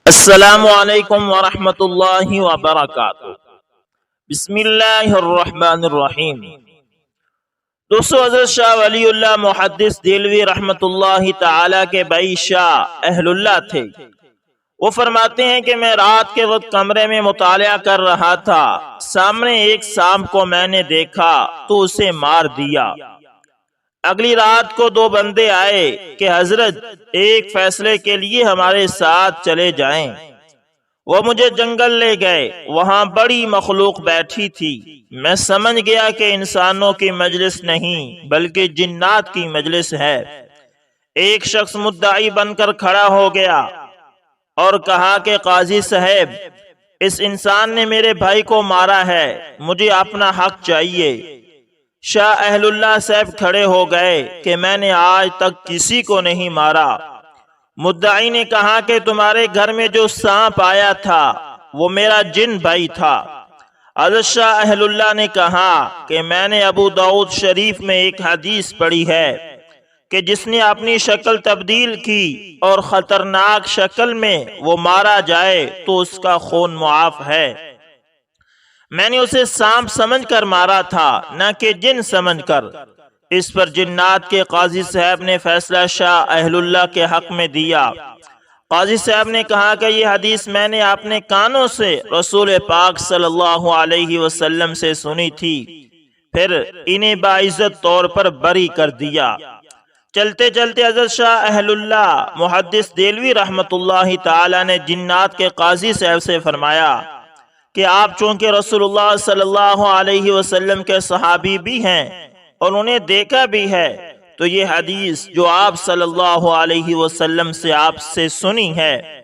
السلام علیکم ورحمۃ اللہ وبرکاتہ۔ بسم اللہ الرحمن الرحیم۔ دوستو، حضرت شاہ ولی اللہ محدث دہلوی رحمۃ اللہ تعالی کے بھائی شاہ اہل اللہ تھے۔ وہ فرماتے ہیں کہ میں رات کے وقت کمرے میں مطالعہ کر رہا تھا، سامنے ایک سانپ کو میں نے دیکھا تو اسے مار دیا۔ اگلی رات کو دو بندے آئے کہ حضرت ایک فیصلے کے لیے ہمارے ساتھ چلے جائیں۔ وہ مجھے جنگل لے گئے، وہاں بڑی مخلوق بیٹھی تھی۔ میں سمجھ گیا کہ انسانوں کی مجلس نہیں بلکہ جنات کی مجلس ہے۔ ایک شخص مدعی بن کر کھڑا ہو گیا اور کہا کہ قاضی صاحب، اس انسان نے میرے بھائی کو مارا ہے، مجھے اپنا حق چاہیے۔ شاہ اہل اللہ صاحب کھڑے ہو گئے کہ میں نے آج تک کسی کو نہیں مارا۔ مدعی نے کہا کہ تمہارے گھر میں جو سانپ آیا تھا وہ میرا جن بھائی تھا۔ حضرت شاہ اہل اللہ نے کہا کہ میں نے ابو داؤد شریف میں ایک حدیث پڑھی ہے کہ جس نے اپنی شکل تبدیل کی اور خطرناک شکل میں وہ مارا جائے تو اس کا خون معاف ہے۔ میں نے اسے سانپ سمجھ کر مارا تھا، نہ کہ جن سمجھ کر۔ اس پر جنات کے قاضی صاحب نے فیصلہ شاہ اہل اللہ کے حق میں دیا۔ قاضی صاحب نے کہا کہ یہ حدیث میں نے اپنے کانوں سے رسول پاک صلی اللہ علیہ وسلم سے سنی تھی، پھر انہیں باعزت طور پر بری کر دیا۔ چلتے چلتے حضرت شاہ اہل اللہ محدث دہلوی رحمۃ اللہ تعالی نے جنات کے قاضی صاحب سے فرمایا کہ آپ چونکہ رسول اللہ صلی اللہ علیہ وسلم کے صحابی بھی ہیں اور انہیں دیکھا بھی ہے، تو یہ حدیث جو آپ صلی اللہ علیہ وسلم سے آپ سے سنی ہے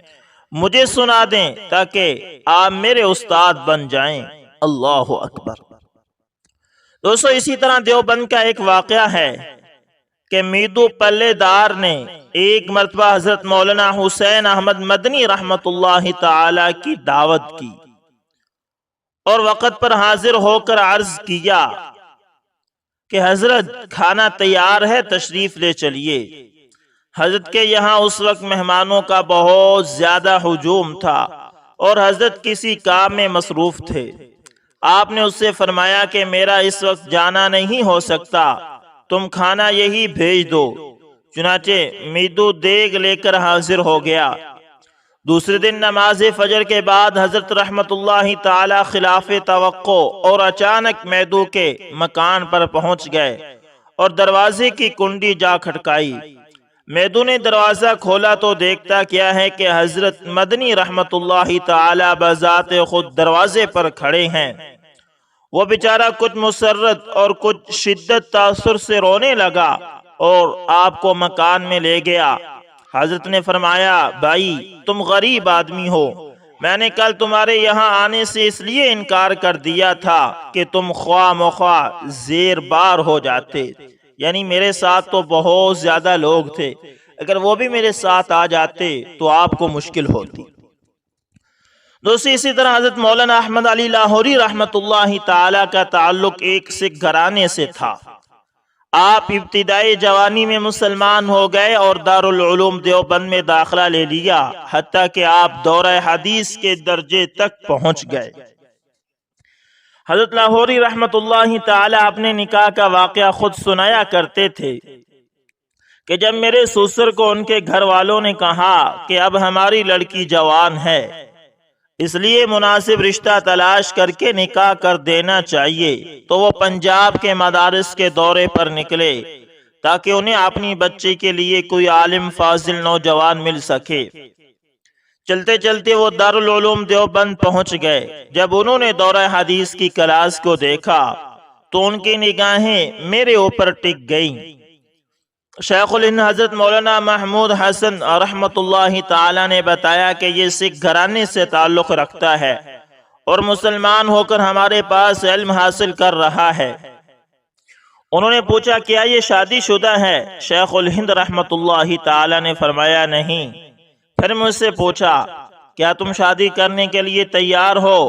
مجھے سنا دیں تاکہ آپ میرے استاد بن جائیں۔ اللہ اکبر۔ دوستو، اسی طرح دیوبند کا ایک واقعہ ہے کہ میدو پلے دار نے ایک مرتبہ حضرت مولانا حسین احمد مدنی رحمت اللہ تعالی کی دعوت کی اور وقت پر حاضر ہو کر عرض کیا کہ حضرت کھانا تیار ہے، تشریف لے چلیے۔ حضرت کے یہاں اس وقت مہمانوں کا بہت زیادہ ہجوم تھا اور حضرت کسی کام میں مصروف تھے۔ آپ نے اس سے فرمایا کہ میرا اس وقت جانا نہیں ہو سکتا، تم کھانا یہی بھیج دو۔ چنانچہ میدو دیگ لے کر حاضر ہو گیا۔ دوسرے دن نماز فجر کے بعد حضرت رحمت اللہ تعالی خلاف توقع اور اچانک میدو کے مکان پر پہنچ گئے اور دروازے کی کنڈی جا کھٹکائی۔ میدو نے دروازہ کھولا تو دیکھتا کیا ہے کہ حضرت مدنی رحمت اللہ تعالی بذات خود دروازے پر کھڑے ہیں۔ وہ بیچارہ کچھ مسرت اور کچھ شدت تاثر سے رونے لگا اور آپ کو مکان میں لے گیا۔ حضرت نے فرمایا، بھائی تم غریب آدمی ہو، میں نے کل تمہارے یہاں آنے سے اس لیے انکار کر دیا تھا کہ تم خواہ مخواہ زیر بار ہو جاتے، یعنی میرے ساتھ تو بہت زیادہ لوگ تھے، اگر وہ بھی میرے ساتھ آ جاتے تو آپ کو مشکل ہوتی۔ دوسری اسی طرح حضرت مولانا احمد علی لاہوری رحمت اللہ تعالی کا تعلق ایک سکھ گھرانے سے تھا۔ آپ ابتدائی جوانی میں مسلمان ہو گئے اور دارالعلوم دیوبند میں داخلہ لے لیا، حتیٰ کہ آپ دورہ حدیث کے درجے تک پہنچ گئے۔ حضرت لاہوری رحمت اللہ تعالی اپنے نکاح کا واقعہ خود سنایا کرتے تھے کہ جب میرے سسر کو ان کے گھر والوں نے کہا کہ اب ہماری لڑکی جوان ہے، اس لیے مناسب رشتہ تلاش کر کے نکاح کر دینا چاہیے، تو وہ پنجاب کے مدارس کے دورے پر نکلے تاکہ انہیں اپنی بچی کے لیے کوئی عالم فاضل نوجوان مل سکے۔ چلتے چلتے وہ دارالعلوم دیوبند پہنچ گئے۔ جب انہوں نے دورہ حدیث کی کلاس کو دیکھا تو ان کی نگاہیں میرے اوپر ٹک گئیں۔ شیخ الہند حضرت مولانا محمود حسن رحمت اللہ تعالی نے بتایا کہ یہ سکھ گھرانے سے تعلق رکھتا ہے اور مسلمان ہو کر ہمارے پاس علم حاصل کر رہا ہے۔ انہوں نے پوچھا کیا یہ شادی شدہ ہے؟ شیخ الہند رحمت اللہ تعالی نے فرمایا نہیں۔ پھر مجھ سے پوچھا کیا تم شادی کرنے کے لیے تیار ہو؟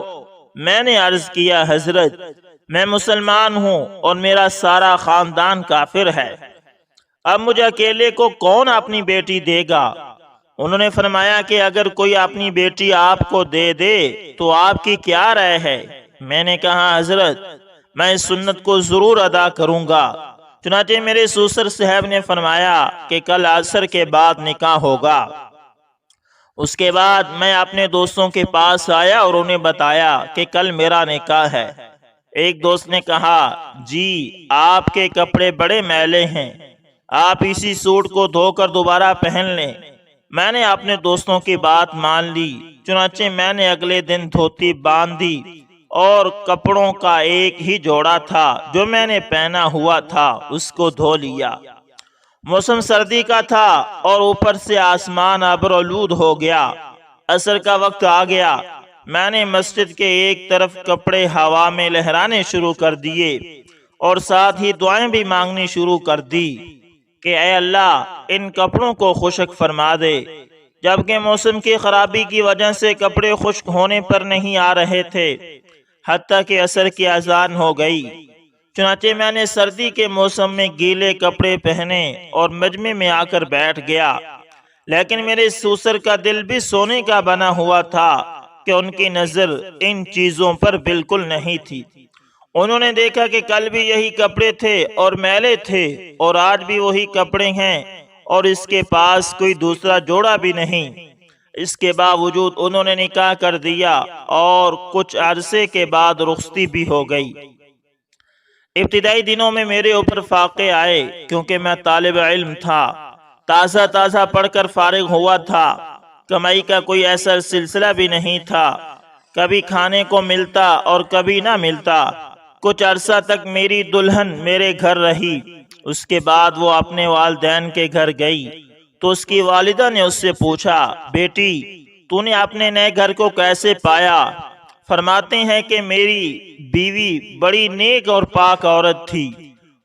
میں نے عرض کیا حضرت میں مسلمان ہوں اور میرا سارا خاندان کافر ہے، اب مجھے اکیلے کو کون اپنی بیٹی دے گا؟ انہوں نے فرمایا کہ اگر کوئی اپنی بیٹی آپ کو دے دے تو آپ کی کیا رائے ہے؟ میں نے کہا حضرت میں اس سنت کو ضرور ادا کروں گا۔ چنانچہ میرے سسر صاحب نے فرمایا کہ کل عصر کے بعد نکاح ہوگا۔ اس کے بعد میں اپنے دوستوں کے پاس آیا اور انہیں بتایا کہ کل میرا نکاح ہے۔ ایک دوست نے کہا جی آپ کے کپڑے بڑے میلے ہیں، آپ اسی سوٹ کو دھو کر دوبارہ پہن لیں۔ میں نے اپنے دوستوں کی بات مان لی، چنانچہ میں نے اگلے دن دھوتی باندھ دی اور کپڑوں کا ایک ہی جوڑا تھا جو میں نے پہنا ہوا تھا اس کو دھو لیا۔ موسم سردی کا تھا اور اوپر سے آسمان ابرآلود ہو گیا۔ عصر کا وقت آ گیا۔ میں نے مسجد کے ایک طرف کپڑے ہوا میں لہرانے شروع کر دیے اور ساتھ ہی دعائیں بھی مانگنی شروع کر دی کہ اے اللہ ان کپڑوں کو خشک فرما دے، جبکہ موسم کی خرابی کی وجہ سے کپڑے خشک ہونے پر نہیں آ رہے تھے، حتیٰ کہ عصر کی اذان ہو گئی۔ چنانچہ میں نے سردی کے موسم میں گیلے کپڑے پہنے اور مجمع میں آ کر بیٹھ گیا، لیکن میرے سسر کا دل بھی سونے کا بنا ہوا تھا کہ ان کی نظر ان چیزوں پر بالکل نہیں تھی۔ انہوں نے دیکھا کہ کل بھی یہی کپڑے تھے اور میلے تھے اور آج بھی وہی کپڑے ہیں اور اس کے پاس کوئی دوسرا جوڑا بھی نہیں۔ اس کے باوجود انہوں نے نکاح کر دیا اور کچھ عرصے کے بعد رخصتی بھی ہو گئی۔ ابتدائی دنوں میں میرے اوپر فاقے آئے کیونکہ میں طالب علم تھا، تازہ پڑھ کر فارغ ہوا تھا، کمائی کا کوئی ایسا سلسلہ بھی نہیں تھا، کبھی کھانے کو ملتا اور کبھی نہ ملتا۔ کچھ عرصہ تک میری دلہن میرے گھر رہی، اس کے بعد وہ اپنے والدین کے گھر گئی تو اس کی والدہ نے اس سے پوچھا بیٹی تو نے اپنے نئے گھر کو کیسے پایا؟ فرماتے ہیں کہ میری بیوی بڑی نیک اور پاک عورت تھی،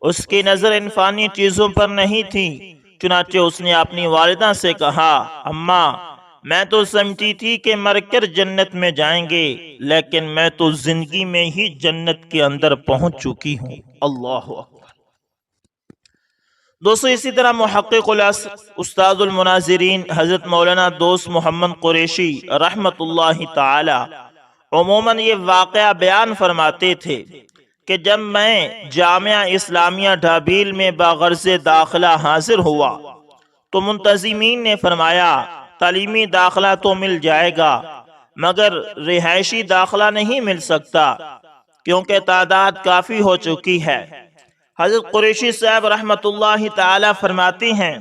اس کی نظر ان فانی چیزوں پر نہیں تھی۔ چنانچہ اس نے اپنی والدہ سے کہا اماں میں تو سمجھتی تھی کہ مر کر جنت میں جائیں گے، لیکن میں تو زندگی میں ہی جنت کے اندر پہنچ چکی ہوں۔ اللہ اکبر۔ دوستو اسی طرح محقق العصر استاد المناظرین حضرت مولانا دوست محمد قریشی رحمت اللہ تعالی عموماً یہ واقعہ بیان فرماتے تھے کہ جب میں جامعہ اسلامیہ ڈھابیل میں بغرض داخلہ حاضر ہوا تو منتظمین نے فرمایا تعلیمی داخلہ تو مل جائے گا مگر رہائشی داخلہ نہیں مل سکتا کیونکہ تعداد کافی ہو چکی ہے۔ حضرت قریشی صاحب رحمت اللہ تعالی فرماتے ہیں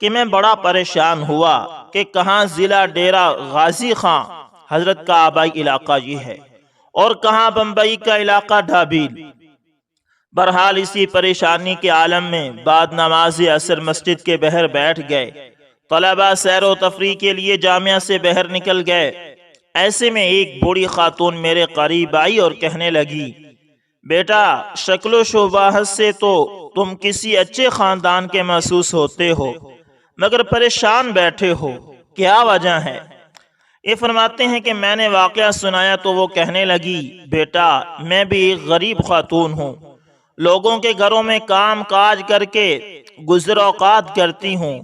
کہ میں بڑا پریشان ہوا کہ کہاں ضلع ڈیرہ غازی خان حضرت کا آبائی علاقہ یہ ہے اور کہاں بمبئی کا علاقہ ڈھابیل۔ بہرحال اسی پریشانی کے عالم میں بعد نماز عصر مسجد کے باہر بیٹھ گئے، طلبہ سیر و تفریح کے لیے جامعہ سے باہر نکل گئے۔ ایسے میں ایک بوڑھی خاتون میرے قریب آئی اور کہنے لگی بیٹا شکل و شباہت سے تو تم کسی اچھے خاندان کے محسوس ہوتے ہو مگر پریشان بیٹھے ہو، کیا وجہ ہے؟ یہ فرماتے ہیں کہ میں نے واقعہ سنایا تو وہ کہنے لگی بیٹا میں بھی ایک غریب خاتون ہوں، لوگوں کے گھروں میں کام کاج کر کے گزر اوقات کرتی ہوں،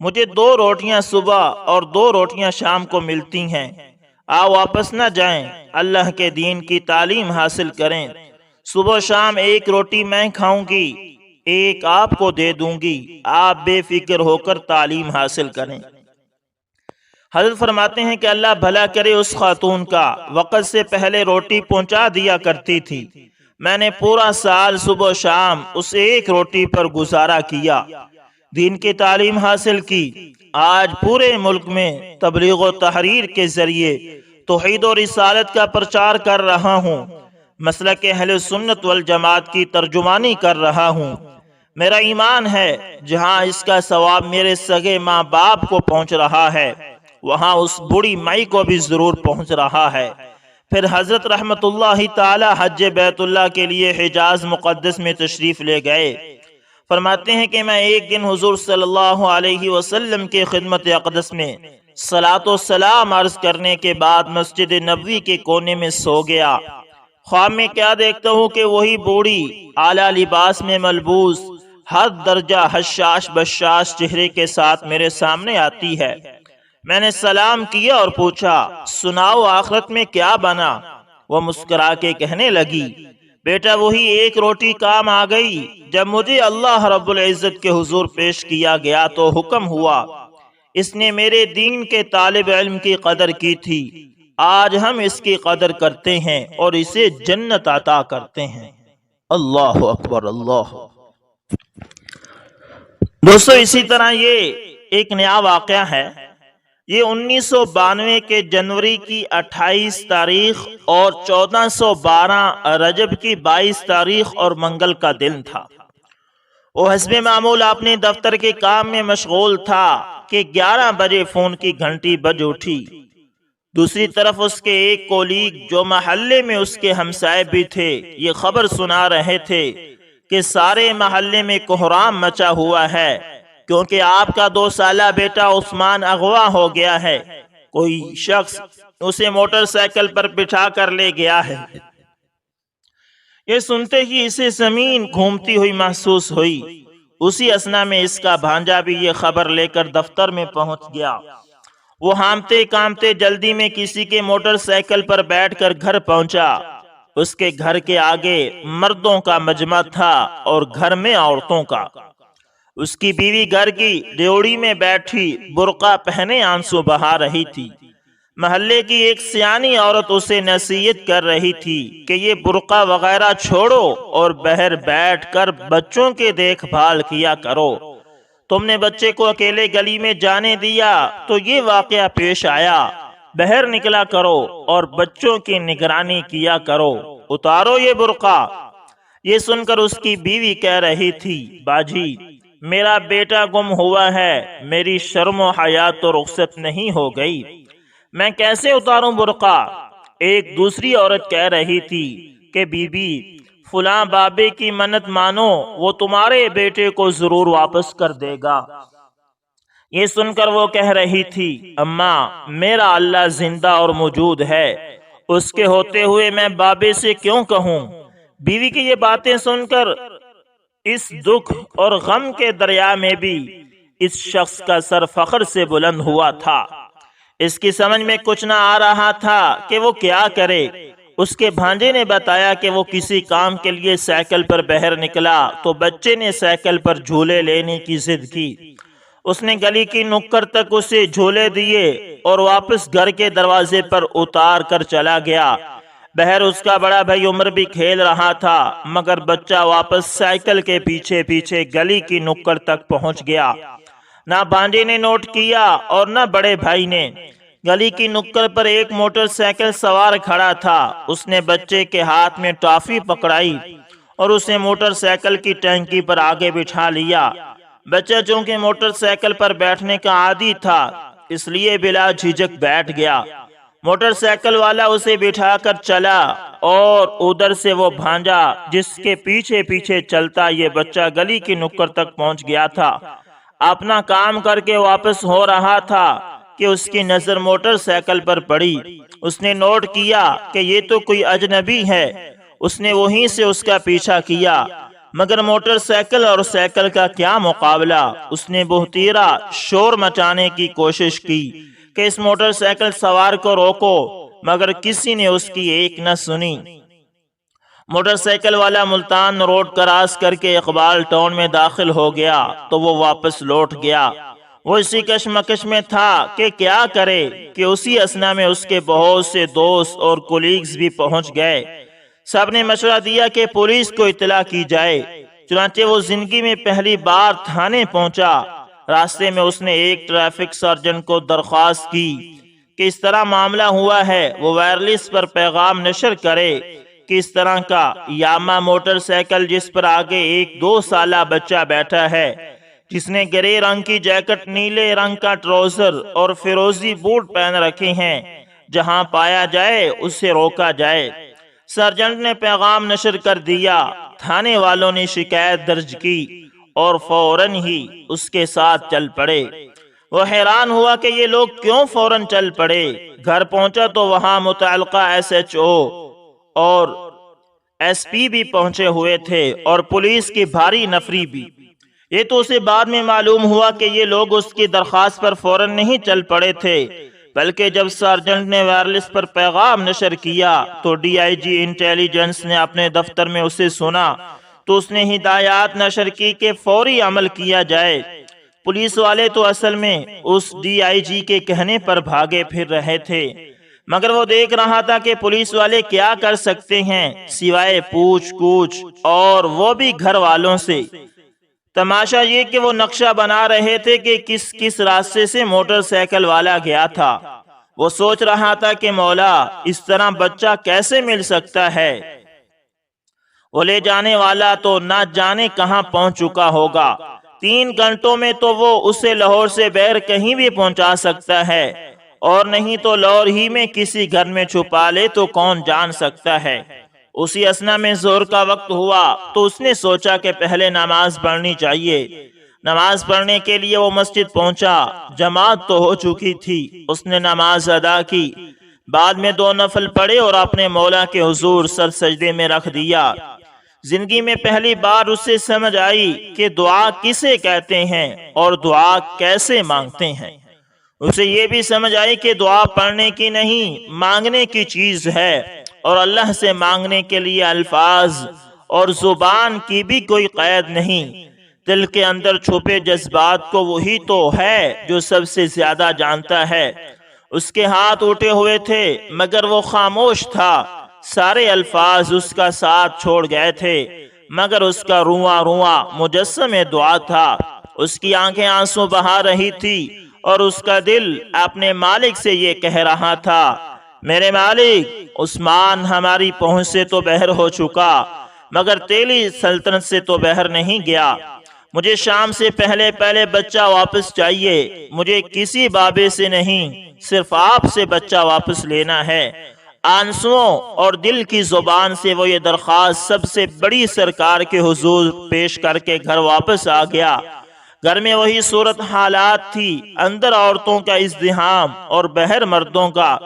مجھے 2 روٹیاں صبح اور 2 روٹیاں شام کو ملتی ہیں، آؤ واپس نہ جائیں، اللہ کے دین کی تعلیم حاصل کریں، صبح شام 1 روٹی میں کھاؤں گی، 1 آپ کو دے دوں گی، آپ بے فکر ہو کر تعلیم حاصل کریں۔ حضرت فرماتے ہیں کہ اللہ بھلا کرے اس خاتون کا، وقت سے پہلے روٹی پہنچا دیا کرتی تھی، میں نے پورا سال صبح شام اس 1 روٹی پر گزارا کیا، دین کی تعلیم حاصل کی، آج پورے ملک میں تبلیغ و تحریر کے ذریعے توحید و رسالت کا پرچار کر رہا ہوں، مسلک اہل سنت والجماعت کی ترجمانی کر رہا ہوں۔ میرا ایمان ہے جہاں اس کا ثواب میرے سگے ماں باپ کو پہنچ رہا ہے وہاں اس بوڑھی مائی کو بھی ضرور پہنچ رہا ہے۔ پھر حضرت رحمت اللہ تعالی حج بیت اللہ کے لیے حجاز مقدس میں تشریف لے گئے۔ فرماتے ہیں کہ میں ایک دن حضور صلی اللہ علیہ وسلم کے خدمت اقدس میں صلاۃ و سلام عرض کرنے کے بعد مسجد نبوی کے کونے میں سو گیا۔ خواب میں کیا دیکھتا ہوں کہ وہی بوڑھی اعلیٰ لباس میں ملبوس ہر درجہ حشاش بشاش چہرے کے ساتھ میرے سامنے آتی ہے۔ میں نے سلام کیا اور پوچھا، سناؤ آخرت میں کیا بنا؟ وہ مسکرا کے کہنے لگی، بیٹا وہی ایک روٹی کام آ گئی۔ جب مجھے اللہ رب العزت کے حضور پیش کیا گیا تو حکم ہوا، اس نے میرے دین کے طالب علم کی قدر کی تھی، آج ہم اس کی قدر کرتے ہیں اور اسے جنت عطا کرتے ہیں۔ اللہ اکبر، اللہ۔ دوستو اسی طرح یہ ایک نیا واقعہ ہے۔ یہ 1992 کے جنوری کی 28 تاریخ اور 1412 رجب کی 22 تاریخ اور منگل کا دن تھا۔ وہ حسب معمول اپنے دفتر کے کام میں مشغول تھا کہ 11 بجے فون کی گھنٹی بج اٹھی۔ دوسری طرف اس کے ایک کولیگ جو محلے میں اس کے ہمسائے بھی تھے، یہ خبر سنا رہے تھے کہ سارے محلے میں کوہرام مچا ہوا ہے، کیونکہ آپ کا 2 سالہ بیٹا عثمان اغوا ہو گیا ہے۔ کوئی شخص اسے موٹر سائیکل پر بٹھا کر لے گیا ہے۔ یہ سنتے ہی اسے زمین گھومتی ہوئی محسوس ہوئی۔ اسی اثنا میں اس کا بھانجا بھی یہ خبر لے کر دفتر میں پہنچ گیا۔ وہ ہامتے کامتے جلدی میں کسی کے موٹر سائیکل پر بیٹھ کر گھر پہنچا۔ اس کے گھر کے آگے مردوں کا مجمع تھا اور گھر میں عورتوں کا۔ اس کی بیوی گھر کی ڈیوڑی میں بیٹھی برقع پہنے آنسو بہا رہی تھی۔ محلے کی ایک سیانی عورت اسے نصیحت کر رہی تھی کہ یہ برقع وغیرہ چھوڑو اور باہر بیٹھ کر بچوں کے دیکھ بھال کیا کرو۔ تم نے بچے کو اکیلے گلی میں جانے دیا تو یہ واقعہ پیش آیا۔ باہر نکلا کرو اور بچوں کی نگرانی کیا کرو، اتارو یہ برقع۔ یہ سن کر اس کی بیوی کہہ رہی تھی، باجی میرا بیٹا گم ہوا ہے، میری شرم و حیا تو رخصت نہیں ہو گئی، میں کیسے اتاروں برقع؟ ایک دوسری عورت کہہ رہی تھی کہ بی بی فلاں بابے کی منت مانو، وہ تمہارے بیٹے کو ضرور واپس کر دے گا۔ یہ سن کر وہ کہہ رہی تھی، اماں میرا اللہ زندہ اور موجود ہے، اس کے ہوتے ہوئے میں بابے سے کیوں کہوں؟ بیوی کی یہ باتیں سن کر اس دکھ اور غم کے دریا میں بھی اس شخص کا سر فخر سے بلند ہوا تھا۔ اس کی سمجھ میں کچھ نہ آ رہا تھا کہ وہ کیا کرے۔ اس کے بھانجے نے بتایا کہ وہ کسی کام کے لیے سائیکل پر باہر نکلا تو بچے نے سائیکل پر جھولے لینے کی ضد کی۔ اس نے گلی کی نکڑ تک اسے جھولے دیے اور واپس گھر کے دروازے پر اتار کر چلا گیا۔ بہر اس کا بڑا بھائی عمر بھی کھیل رہا تھا، مگر بچہ واپس سائیکل کے پیچھے پیچھے گلی کی نکڑ تک پہنچ گیا۔ نہ بھانجے نے نوٹ کیا اور نہ بڑے بھائی نے۔ گلی کی نکڑ پر ایک موٹر سائیکل سوار کھڑا تھا۔ اس نے بچے کے ہاتھ میں ٹافی پکڑائی اور اسے موٹر سائیکل کی ٹینکی پر آگے بٹھا لیا۔ بچہ چونکہ موٹر سائیکل پر بیٹھنے کا عادی تھا، اس لیے بلا جھجک بیٹھ گیا۔ موٹر سائیکل والا اسے بٹھا کر چلا اور ادھر سے وہ بھانجا جس کے پیچھے پیچھے چلتا یہ بچہ گلی کی نکڑ تک پہنچ گیا تھا۔ اپنا کام کر کے واپس ہو رہا تھا کہ اس کی نظر موٹر سائیکل پر پڑی۔ اس نے نوٹ کیا کہ یہ تو کوئی اجنبی ہے۔ اس نے وہیں سے اس کا پیچھا کیا، مگر موٹر سائیکل اور سائیکل کا کیا مقابلہ۔ اس نے بہتیرا شور مچانے کی کوشش کی کہ اس موٹر سائیکل سوار کو روکو، مگر کسی نے اس کی ایک نہ سنی۔ موٹر سائیکل والا ملتان روڈ کراس کر کے اقبال ٹاؤن میں داخل ہو گیا تو وہ واپس لوٹ گیا۔ وہ اسی کشمکش میں تھا کہ کیا کرے کہ اسی اثنا میں اس کے بہت سے دوست اور کولیگز بھی پہنچ گئے۔ سب نے مشورہ دیا کہ پولیس کو اطلاع کی جائے۔ چنانچہ وہ زندگی میں پہلی بار تھانے پہنچا۔ راستے میں اس نے ایک ٹریفک سرجن کو درخواست کی کہ اس طرح معاملہ ہوا ہے، وہ وائرلیس پر پیغام نشر کرے کہ اس طرح کا یاما موٹر سائیکل جس پر آگے ایک 2 سالہ بچہ بیٹھا ہے، جس نے گرے رنگ کی جیکٹ، نیلے رنگ کا ٹراؤزر اور فیروزی بوٹ پہن رکھے ہیں، جہاں پایا جائے اسے روکا جائے۔ سرجنٹ نے پیغام نشر کر دیا۔ تھانے والوں نے شکایت درج کی اور فوراً ہی اس کے ساتھ چل پڑے۔ وہ حیران ہوا کہ یہ لوگ کیوں فوراً چل پڑے۔ گھر پہنچا تو وہاں متعلقہ SHO اور SP بھی پہنچے ہوئے تھے اور پولیس کی بھاری نفری بھی۔ یہ تو اسے بعد میں معلوم ہوا کہ یہ لوگ اس کی درخواست پر فوراً نہیں چل پڑے تھے، بلکہ جب سارجنٹ نے وائرلیس پر پیغام نشر کیا تو ڈی آئی جی انٹیلیجنس نے اپنے دفتر میں اسے سنا تو اس نے ہدایات نشر کی کہ فوری عمل کیا جائے۔ پولیس والے تو اصل میں اس ڈی آئی جی کے کہنے پر بھاگے پھر رہے تھے، مگر وہ دیکھ رہا تھا کہ پولیس والے کیا کر سکتے ہیں سوائے پوچھ گچھ، اور وہ بھی گھر والوں سے۔ تماشا یہ کہ وہ نقشہ بنا رہے تھے کہ کس راستے سے موٹر سائیکل والا گیا تھا۔ وہ سوچ رہا تھا کہ مولا اس طرح بچہ کیسے مل سکتا ہے؟ وہ لے جانے والا تو نہ جانے کہاں پہنچ چکا ہوگا۔ 3 گھنٹوں میں تو وہ اسے لاہور سے باہر کہیں بھی پہنچا سکتا ہے، اور نہیں تو لاہور ہی میں کسی گھر میں چھپا لے تو کون جان سکتا ہے۔ اسی اثنا میں ظہر کا وقت ہوا تو اس نے سوچا کہ پہلے نماز پڑھنی چاہیے۔ نماز پڑھنے کے لیے وہ مسجد پہنچا۔ جماعت تو ہو چکی تھی، اس نے نماز ادا کی، بعد میں 2 نفل پڑھے اور اپنے مولا کے حضور سر سجدے میں رکھ دیا۔ زندگی میں پہلی بار اسے سمجھ آئی کہ دعا کسے کہتے ہیں اور دعا کیسے مانگتے ہیں۔ اسے یہ بھی سمجھ آئی کہ دعا پڑھنے کی نہیں مانگنے کی چیز ہے، اور اللہ سے مانگنے کے لیے الفاظ اور زبان کی بھی کوئی قید نہیں۔ دل کے اندر چھپے جذبات کو وہی تو ہے جو سب سے زیادہ جانتا ہے۔ اس کے ہاتھ اٹھے ہوئے تھے مگر وہ خاموش تھا، سارے الفاظ اس کا ساتھ چھوڑ گئے تھے، مگر اس کا رواں رواں مجسم دعا تھا۔ اس کی آنکھیں آنسو بہا رہی تھی اور اس کا دل اپنے مالک سے یہ کہہ رہا تھا، میرے مالک، عثمان ہماری پہنچ سے تو باہر ہو چکا مگر تیری سلطنت سے تو باہر نہیں گیا۔ مجھے شام سے پہلے بچہ واپس چاہیے، مجھے کسی بابے سے نہیں، صرف آپ سے بچہ واپس لینا ہے۔ آنسوؤں اور دل کی زبان سے وہ یہ درخواست سب سے بڑی سرکار کے حضور پیش کر کے گھر واپس آ گیا۔ گھر میں وہی صورت حالات تھی، اندر عورتوں کا ازدحام اور باہر مردوں کا۔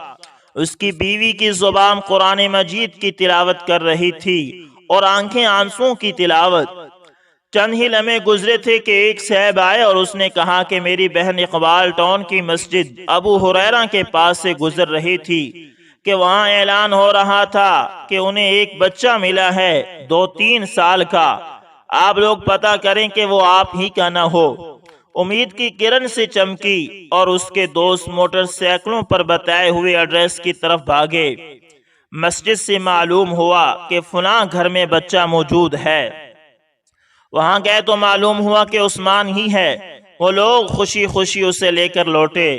اس کی بیوی کی زبان قرآن مجید کی تلاوت کر رہی تھی اور آنکھیں آنسوں کی تلاوت۔ چند ہی لمحے گزرے تھے کہ ایک صاحب آئے اور اس نے کہا کہ میری بہن اقبال ٹاؤن کی مسجد ابو ہریرہ کے پاس سے گزر رہی تھی کہ وہاں اعلان ہو رہا تھا کہ انہیں ایک بچہ ملا ہے 2-3 سال کا، آپ لوگ پتہ کریں کہ وہ آپ ہی کا نہ ہو۔ امید کی کرن سے چمکی اور اس کے دوست موٹر سائیکلوں پر بتائے ہوئے ایڈریس کی طرف بھاگے۔ مسجد سے معلوم ہوا کہ فلاں گھر میں بچہ موجود ہے۔ وہاں گئے تو معلوم ہوا کہ عثمان ہی ہے۔ وہ لوگ خوشی خوشی اسے لے کر لوٹے۔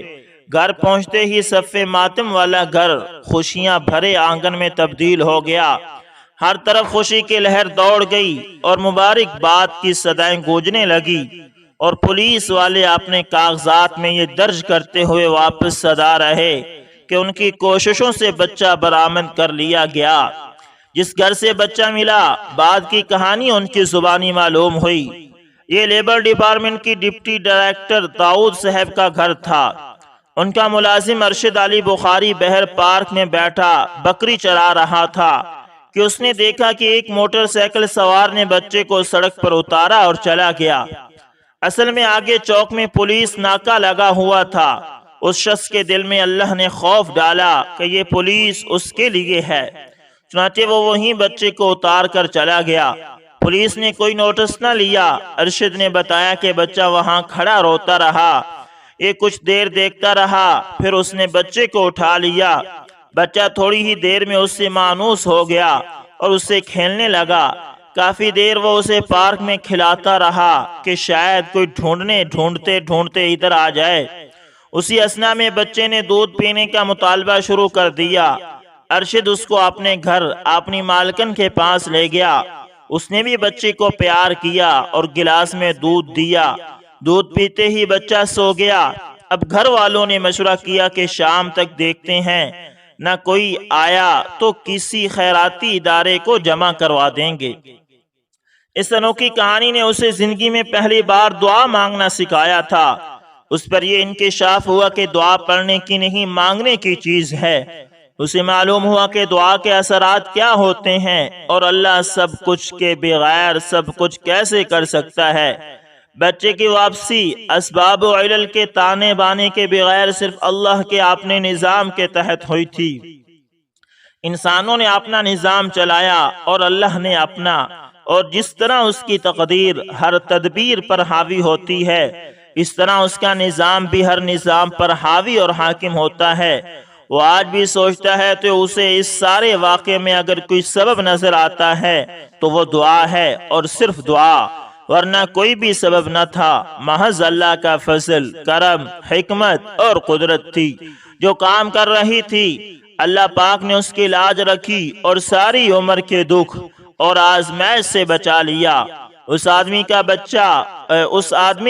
گھر پہنچتے ہی صف ماتم والا گھر خوشیاں بھرے آنگن میں تبدیل ہو گیا۔ ہر طرف خوشی کی لہر دوڑ گئی اور مبارک باد کی صدائیں گونجنے لگی، اور پولیس والے اپنے کاغذات میں یہ درج کرتے ہوئے واپس صدا رہے کہ ان کی کوششوں سے بچہ برآمد کر لیا گیا۔ جس گھر سے بچہ ملا بعد کی کہانی ان کی زبانی معلوم ہوئی۔ یہ لیبر ڈپارٹمنٹ کی ڈپٹی ڈائریکٹر داؤد صاحب کا گھر تھا۔ ان کا ملازم ارشد علی بخاری بہر پارک میں بیٹھا بکری چرا رہا تھا کہ اس نے دیکھا کہ ایک موٹر سائیکل سوار نے بچے کو سڑک پر اتارا اور چلا گیا۔ اصل میں آگے چوک میں پولیس ناکہ لگا ہوا تھا۔ اس شخص کے دل میں اللہ نے خوف ڈالا کہ یہ پولیس اس کے لیے ہے، چنانچہ وہ وہیں بچے کو اتار کر چلا گیا۔ پولیس نے کوئی نوٹس نہ لیا۔ ارشد نے بتایا کہ بچہ وہاں کھڑا روتا رہا۔ یہ کچھ دیر دیکھتا رہا، پھر اس نے بچے کو اٹھا لیا۔ بچہ تھوڑی ہی دیر میں اس سے مانوس ہو گیا اور اس سے کھیلنے لگا۔ کافی دیر وہ اسے پارک میں کھلاتا رہا کہ شاید کوئی ڈھونڈتے ادھر آ جائے۔ اسی اثنا میں بچے نے دودھ پینے کا مطالبہ شروع کر دیا۔ ارشد اس کو اپنے گھر اپنی مالکن کے پاس لے گیا۔ اس نے بھی بچے کو پیار کیا اور گلاس میں دودھ دیا۔ دودھ پیتے ہی بچہ سو گیا۔ اب گھر والوں نے مشورہ کیا کہ شام تک دیکھتے ہیں، نہ کوئی آیا تو کسی خیراتی ادارے کو جمع کروا دیں گے۔ اس انوکھی کہانی نے اسے زندگی میں پہلی بار دعا مانگنا سکھایا تھا۔ اس پر یہ انکشاف ہوا کہ دعا پڑھنے کی نہیں مانگنے کی چیز ہے۔ اسے معلوم ہوا کہ دعا کے اثرات کیا ہوتے ہیں اور اللہ سب کچھ کے بغیر سب کچھ کیسے کر سکتا ہے۔ بچے کی واپسی اسباب و علل کے تانے بانے کے بغیر صرف اللہ کے اپنے نظام کے تحت ہوئی تھی۔ انسانوں نے اپنا نظام چلایا اور اللہ نے اپنا، اور جس طرح اس کی تقدیر ہر تدبیر پر حاوی ہوتی ہے، اس طرح اس کا نظام بھی ہر نظام پر حاوی اور حاکم ہوتا ہے۔ وہ آج بھی سوچتا ہے تو اسے اس سارے واقعے میں اگر کوئی سبب نظر آتا ہے تو وہ دعا ہے، اور صرف دعا، ورنہ کوئی بھی سبب نہ تھا۔ محض اللہ کا فضل، کرم، حکمت اور قدرت تھی جو کام کر رہی تھی۔ اللہ پاک نے اس کی لاج رکھی اور ساری عمر کے دکھ اور آزمائش سے بچا لیا۔ اس آدمی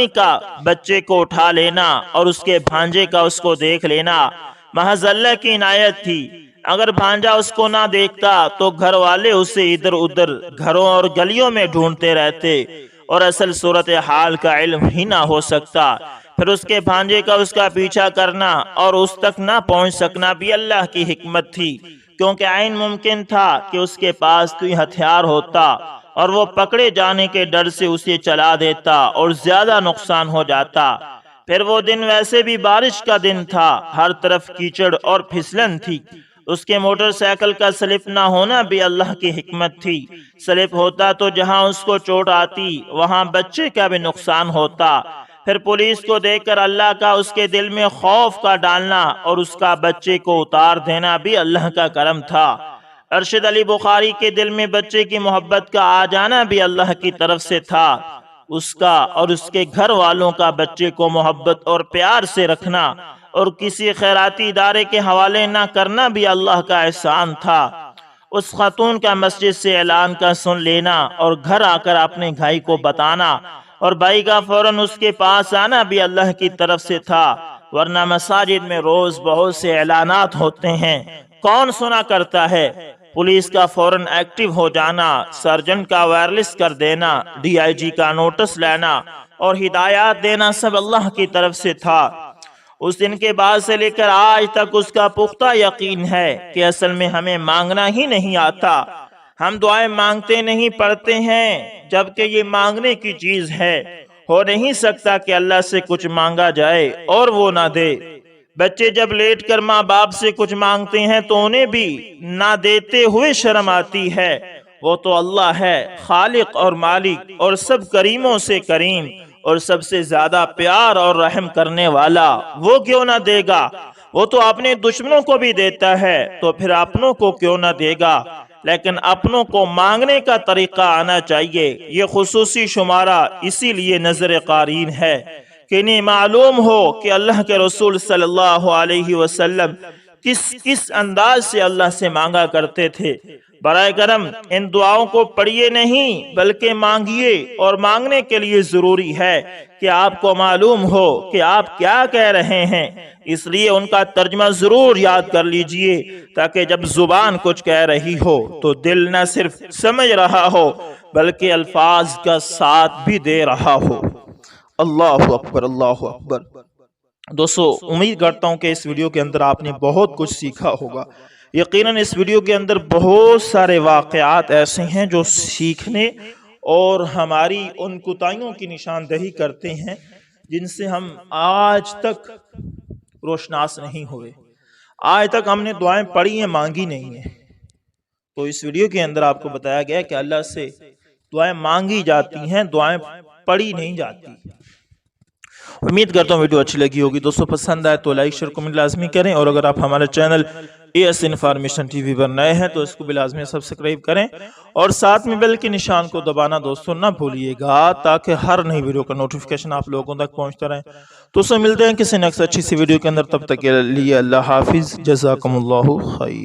کا بچے کو اٹھا لینا اور اس کے بھانجے کا اس کو دیکھ لینا محض اللہ کی عنایت تھی۔ اگر بھانجا اس کو نہ دیکھتا تو گھر والے اسے ادھر ادھر گھروں اور گلیوں میں ڈھونڈتے رہتے اور اصل صورتحال کا علم ہی نہ ہو سکتا۔ پھر اس کے بھانجے کا اس کا پیچھا کرنا اور اس تک نہ پہنچ سکنا بھی اللہ کی حکمت تھی، کیونکہ عین ممکن تھا کہ اس کے پاس کوئی ہتھیار ہوتا اور وہ پکڑے جانے کے ڈر سے اسے چلا دیتا اور زیادہ نقصان ہو جاتا۔ پھر وہ دن ویسے بھی بارش کا دن تھا، ہر طرف کیچڑ اور پھسلن تھی۔ اس کے موٹر سائیکل کا سلپ نہ ہونا بھی اللہ کی حکمت تھی۔ سلپ ہوتا تو جہاں اس کو چوٹ آتی وہاں بچے کا بھی نقصان ہوتا۔ پھر پولیس کو دیکھ کر اللہ کا اس کے دل میں خوف کا ڈالنا اور اس کا بچے کو اتار دینا بھی اللہ کا کرم تھا۔ ارشد علی بخاری کے دل میں بچے کی محبت کا آ جانا بھی اللہ کی طرف سے تھا۔ اس کا اور اس کے گھر والوں کا بچے کو محبت اور پیار سے رکھنا اور کسی خیراتی ادارے کے حوالے نہ کرنا بھی اللہ کا احسان تھا۔ اس خاتون کا مسجد سے اعلان کا سن لینا اور گھر آ کر اپنے بھائی کو بتانا اور بھائی کا فوراً اس کے پاس آنا بھی اللہ کی طرف سے تھا، ورنہ مساجد میں روز بہت سے اعلانات ہوتے ہیں، کون سنا کرتا ہے؟ پولیس کا فوراً ایکٹیو ہو جانا، سرجن کا وائرلیس کر دینا، ڈی آئی جی کا نوٹس لینا اور ہدایات دینا سب اللہ کی طرف سے تھا۔ اس دن کے بعد سے لے کر آج تک اس کا پختہ یقین ہے کہ اصل میں ہمیں مانگنا ہی نہیں آتا، ہم دعائیں مانگتے نہیں پڑھتے ہیں، جبکہ یہ مانگنے کی چیز ہے۔ ہو نہیں سکتا کہ اللہ سے کچھ مانگا جائے اور وہ نہ دے۔ بچے جب لیٹ کر ماں باپ سے کچھ مانگتے ہیں تو انہیں بھی نہ دیتے ہوئے شرم آتی ہے۔ وہ تو اللہ ہے، خالق اور مالک اور سب کریموں سے کریم اور سب سے زیادہ پیار اور رحم کرنے والا، وہ کیوں نہ دے گا؟ وہ تو اپنے دشمنوں کو بھی دیتا ہے، تو پھر اپنوں کو کیوں نہ دے گا؟ لیکن اپنوں کو مانگنے کا طریقہ آنا چاہیے۔ یہ خصوصی شمارہ اسی لیے نظر قارئین ہے کہ انہیں معلوم ہو کہ اللہ کے رسول صلی اللہ علیہ وسلم کس انداز سے اللہ سے مانگا کرتے تھے۔ برائے کرم ان دعاؤں کو پڑھیے نہیں بلکہ مانگیے، اور مانگنے کے لیے ضروری ہے کہ آپ کو معلوم ہو کہ آپ کیا کہہ رہے ہیں، اس لیے ان کا ترجمہ ضرور یاد کر لیجئے تاکہ جب زبان کچھ کہہ رہی ہو تو دل نہ صرف سمجھ رہا ہو بلکہ الفاظ کا ساتھ بھی دے رہا ہو۔ اللہ اکبر، اللہ اکبر۔ دوستو، امید کرتا ہوں کہ اس ویڈیو کے اندر آپ نے بہت کچھ سیکھا ہوگا۔ یقیناً اس ویڈیو کے اندر بہت سارے واقعات ایسے ہیں جو سیکھنے اور ہماری ان کوتاہیوں کی نشاندہی کرتے ہیں جن سے ہم آج تک روشناس نہیں ہوئے، آج تک ہم نے دعائیں پڑھی ہیں، مانگی نہیں ہیں۔ تو اس ویڈیو کے اندر آپ کو بتایا گیا کہ اللہ سے دعائیں مانگی جاتی ہیں، دعائیں پڑھی نہیں جاتی۔ امید کرتا ہوں ویڈیو اچھی لگی ہوگی۔ دوستو پسند آئے تو لائک شیئر کمنٹ لازمی کریں، اور اگر آپ ہمارے channel AS information TV پر نئے ہیں تو اس کو بھی لازمی سبسکرائب کریں، اور ساتھ میں بیل کے نشان کو دبانا دوستو نہ بھولیے گا تاکہ ہر نئی ویڈیو کا نوٹیفیکیشن آپ لوگوں تک پہنچتا رہے۔ دوستو ملتے ہیں کسی نیکسٹ اچھی سی ویڈیو کے اندر، تب تک کے لیے اللہ حافظ، جزاکم اللہ خیر۔